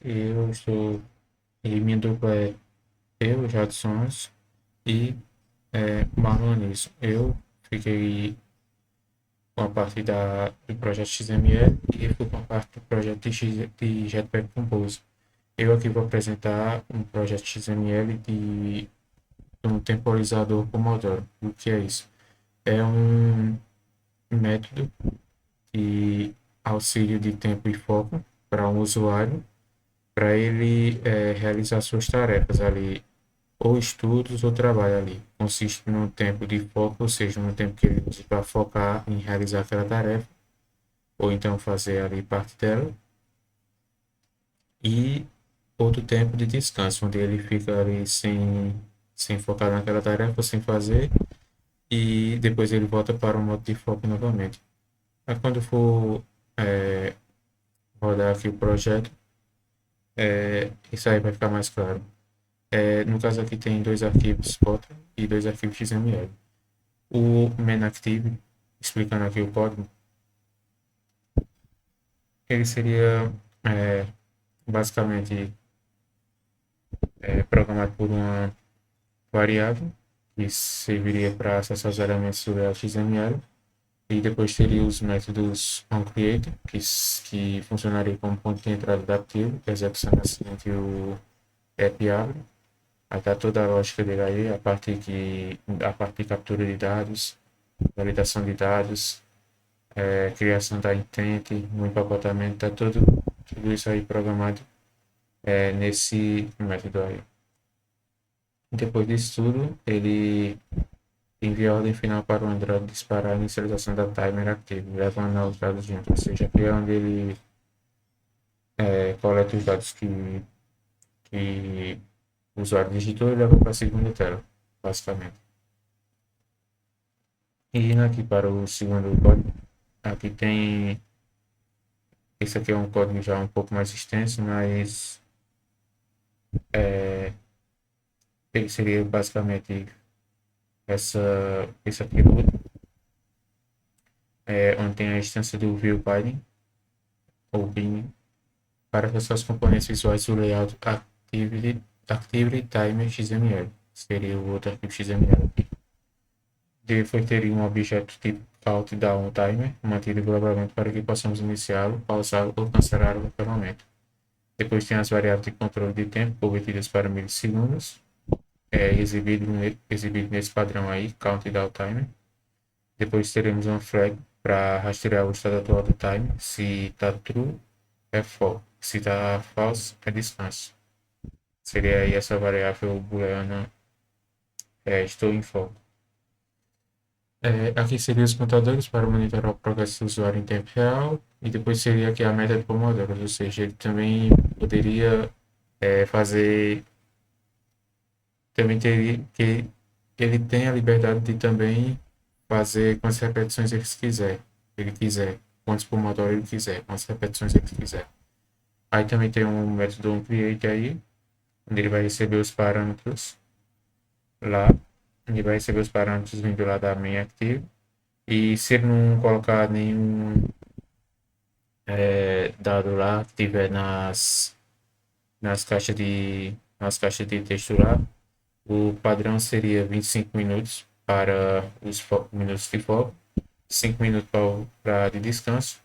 Eu estou. E minha dupla é eu, Jadsons e Marlonis. Eu fiquei com a parte do projeto XML e ele ficou com a parte do projeto de Jetpack Compose. Eu aqui vou apresentar um projeto XML de um temporizador Pomodoro. O que é isso? É um método de auxílio de tempo e foco para um usuário, para ele realizar suas tarefas ali, ou estudos ou trabalho ali. Consiste num tempo de foco, ou seja, no tempo que ele usa para focar em realizar aquela tarefa, ou então fazer ali parte dela, e outro tempo de descanso, onde ele fica ali sem focar naquela tarefa, sem fazer, e depois ele volta para o modo de foco novamente. Aí quando for é, rodar aqui o projeto, isso aí vai ficar mais claro. No caso aqui tem dois arquivos Kotlin e dois arquivos XML. O main-active, explicando aqui o código, ele seria é, basicamente programado por uma variável que serviria para acessar os elementos do XML, e depois teria os métodos onCreate, que funcionaria como ponto de entrada da arquivo, execução assim o app abre. Aí está toda a lógica dele aí, a parte de captura de dados, validação de dados, criação da intent, no empacotamento, está tudo isso aí programado nesse método aí. Depois disso tudo, ele envia a ordem final para o Android disparar a inicialização da timer active, levando aos dados juntos, ou seja, aqui é onde ele coleta os dados que o usuário digitou e leva para a segunda tela, basicamente. E indo aqui para o segundo código, aqui tem. Esse aqui é um código já um pouco mais extenso, mas ele seria basicamente esse atributo, onde tem a instância do view binding, ou binding, para acessar os componentes visuais do layout activity timer XML. Seria o outro arquivo XML. Depois teria um objeto tipo countdown timer, mantido globalmente para que possamos iniciá-lo, pausá-lo ou cancelar o momento. Depois tem as variáveis de controle de tempo, convertidas para milissegundos, exibido nesse padrão aí, countdown timer. Depois teremos uma flag para rastrear o estado atual do timer. Se está true, é for. Se está false, é descanso. Seria aí essa variável booleana, estou em for. Aqui seriam os contadores para monitorar o progresso do usuário em tempo real. E depois seria aqui a meta de Pomodoro, ou seja, ele também poderia fazer. Também teria que ele tem a liberdade de também fazer quantas repetições ele quiser, quantos Pomodoro ele quiser, quantas repetições ele quiser. Aí também tem um método onCreate aí, onde ele vai receber os parâmetros lá, ele vai receber os parâmetros vindo lá da main active, e se ele não colocar nenhum dado lá que tiver nas caixas de texto lá, o padrão seria 25 minutos para os minutos de foco, 5 minutos para de descanso,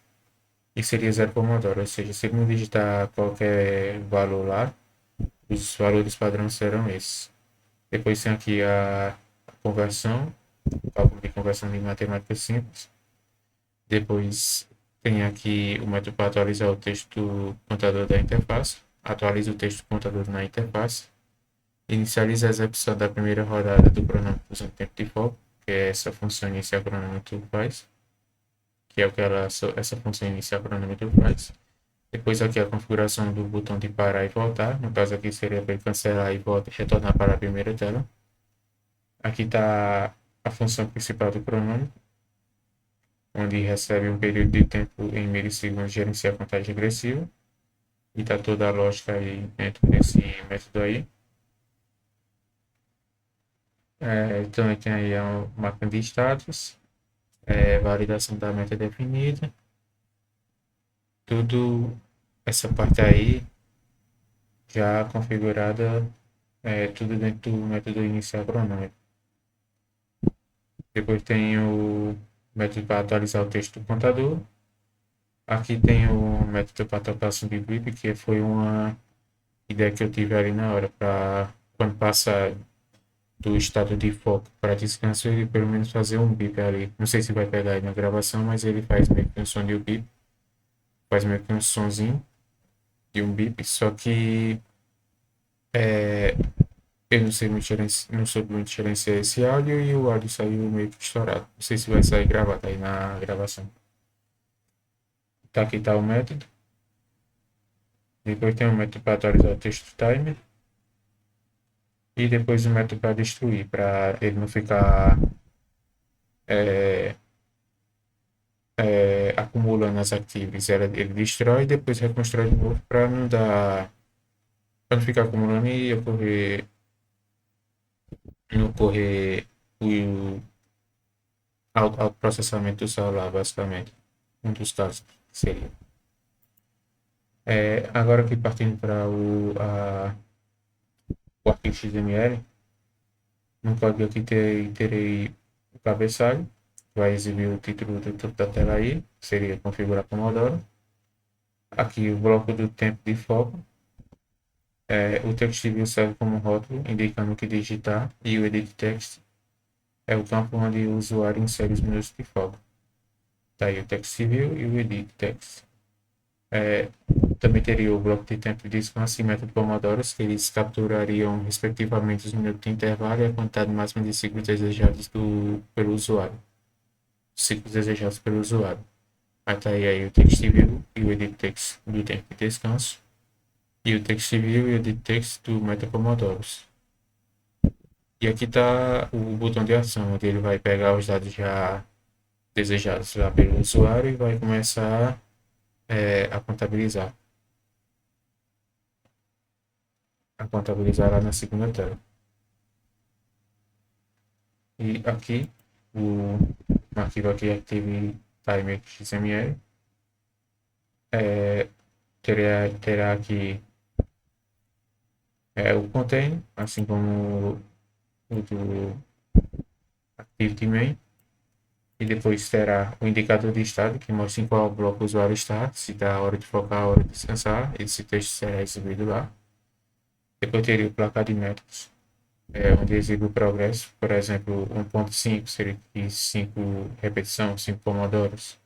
e seria zero Pomodoro, ou seja, se ele não digitar qualquer valor lá, os valores padrões serão esses. Depois tem aqui a conversão, o cálculo de conversão de matemática simples. Depois tem aqui o método para atualizar o texto do contador da interface. Atualiza o texto do contador na interface. Inicializa a execução da primeira rodada do cronômetro usando tempo de foco, que é essa função iniciar cronômetro faz, que é o que essa função iniciar cronômetro faz. Depois aqui a configuração do botão de parar e voltar, no caso aqui seria para ele cancelar e retornar para a primeira tela. Aqui está a função principal do cronômetro, onde recebe um período de tempo em milissegundos, gerencia a contagem regressiva, e está toda a lógica aí dentro desse método aí. Também tem aí a máquina de status, validação da meta definida, tudo essa parte aí já configurada, tudo dentro do método iniciar cronômetro. Depois tem o método para atualizar o texto do contador. Aqui tem o método para tocar SubBlip, que foi uma ideia que eu tive ali na hora, para quando passar do estado de foco para descanso, ele pelo menos fazer um bip ali. Não sei se vai pegar aí na gravação, mas ele faz meio que um som de um bip, faz meio que um sonzinho de um bip, só que é, eu não sei muito não soube muito gerenciar esse áudio e o áudio saiu meio que estourado. Não sei se vai sair gravado aí na gravação. Tá, aqui tá o método. Depois tem o método para atualizar o texto timer. E depois o método para destruir, para ele não ficar é, acumulando as activities. Ele destrói e depois reconstrói de novo para não dar. Para não ficar acumulando e ocorrer. Não ocorrer o autoprocessamento do celular, basicamente. Um dos casos seria. Agora aqui partindo para o arquivo XML, no código aqui terei o cabeçalho, vai exibir o título da tela aí, que seria configurar Pomodoro. Aqui o bloco do tempo de foco. O text view serve como rótulo, indicando o que digitar, e o edit text é o campo onde o usuário insere os minutos de foco. Tá aí o text view e o edit text. Também teria o bloco de tempo de descanso e método Pomodoro, que eles capturariam respectivamente os minutos de intervalo e a quantidade máxima de ciclos desejados pelo usuário. Ciclos desejados pelo usuário. Aí tá aí o text view e o edit text do tempo de descanso. E o text view e o edit text do método Pomodoro. E aqui está o botão de ação, onde ele vai pegar os dados já desejados lá pelo usuário e vai começar a contabilizar. A contabilizar lá na segunda tela. E aqui, o arquivo aqui Active Timer XML terá aqui o container, assim como o do Activity Main. E depois terá o indicador de estado, que mostra em qual bloco o usuário está, se está a hora de focar, a hora de descansar. Esse texto será exibido lá. Depois teria o placar de métodos, onde exibe o progresso. Por exemplo, 1.5 seria 5 repetições, 5 pomodoros.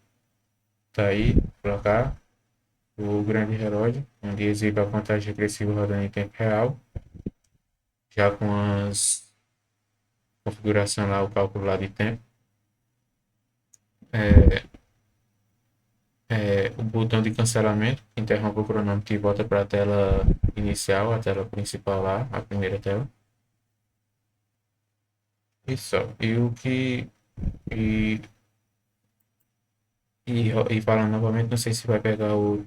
Está aí, placar. O grande relógio, onde exibe a contagem regressiva rodando em tempo real. Já com as configuração lá, o cálculo lá de tempo. O botão de cancelamento, que interrompe o cronômetro e volta para a tela inicial, a tela principal lá, a primeira tela. E só. E o que. E, e falando novamente, não sei se vai pegar o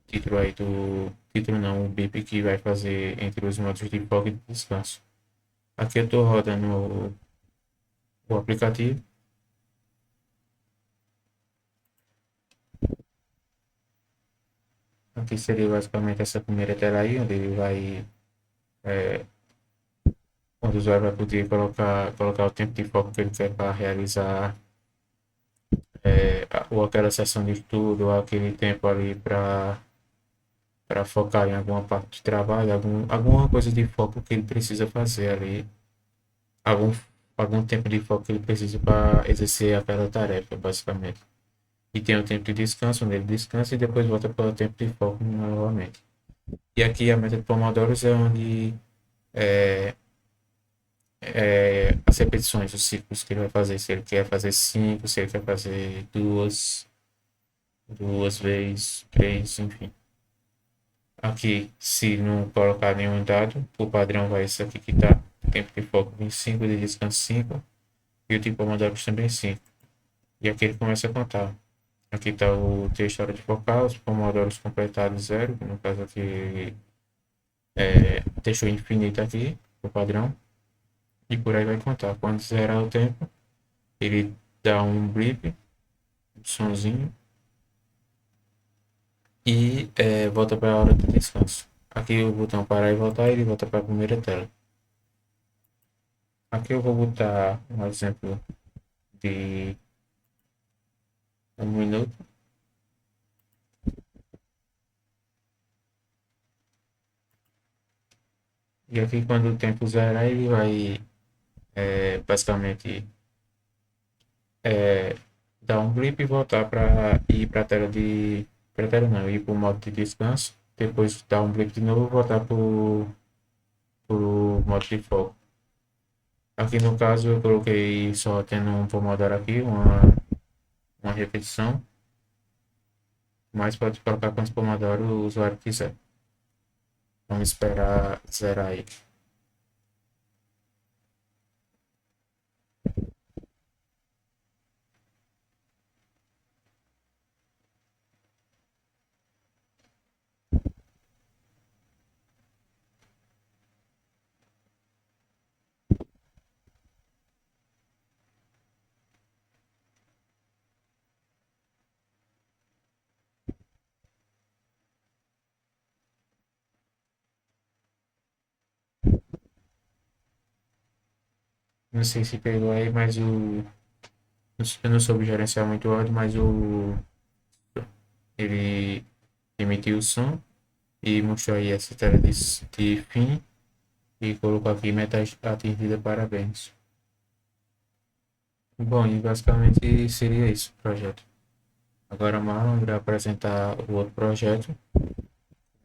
título aí do. Título não, o bip que vai fazer entre os modos de foco e de descanso. Aqui eu estou rodando o aplicativo. Aqui seria basicamente essa primeira tela aí, onde ele vai. É, onde o usuário vai poder colocar o tempo de foco que ele quer para realizar ou aquela sessão de estudo, ou aquele tempo ali para focar em alguma parte de trabalho, alguma coisa de foco que ele precisa fazer ali, algum, algum tempo de foco que ele precisa para exercer aquela tarefa, basicamente. E tem o tempo de descanso, onde ele descansa e depois volta para o tempo de foco novamente. E aqui a meta de Pomodoro é onde é, as repetições, os ciclos que ele vai fazer, se ele quer fazer 5, se ele quer fazer duas vezes, três, enfim. Aqui, se não colocar nenhum dado, o padrão vai ser aqui que está. Tempo de foco 25, de descanso 5 e o tipo Pomodoro também 5. E aqui ele começa a contar. Aqui está o texto hora de focar, os pomodoros completados 0, no caso aqui texto infinito aqui, o padrão. E por aí vai contar. Quando zerar o tempo, ele dá um blip, um sonzinho, e volta para a hora de descanso. Aqui o botão parar e voltar, ele volta para a primeira tela. Aqui eu vou botar um exemplo de 1 minuto. E aqui quando o tempo zerar, ele vai basicamente dar um blip e voltar para ir para a tela de. Para tela não, ir para o modo de descanso. Depois dar um blip de novo e voltar para o modo de foco. Aqui no caso eu coloquei só tendo um pomodoro aqui, uma repetição, mas pode colocar quantos pomodoro o usuário quiser. Vamos esperar zerar aí. Não sei se pegou aí, mas eu não soube gerenciar muito o áudio, mas ele emitiu o som e mostrou aí essa tela de fim e colocou aqui meta atingida, parabéns. Bom, e basicamente seria isso o projeto. Agora Marlon irá apresentar o outro projeto,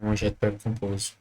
um Jetpack Compose.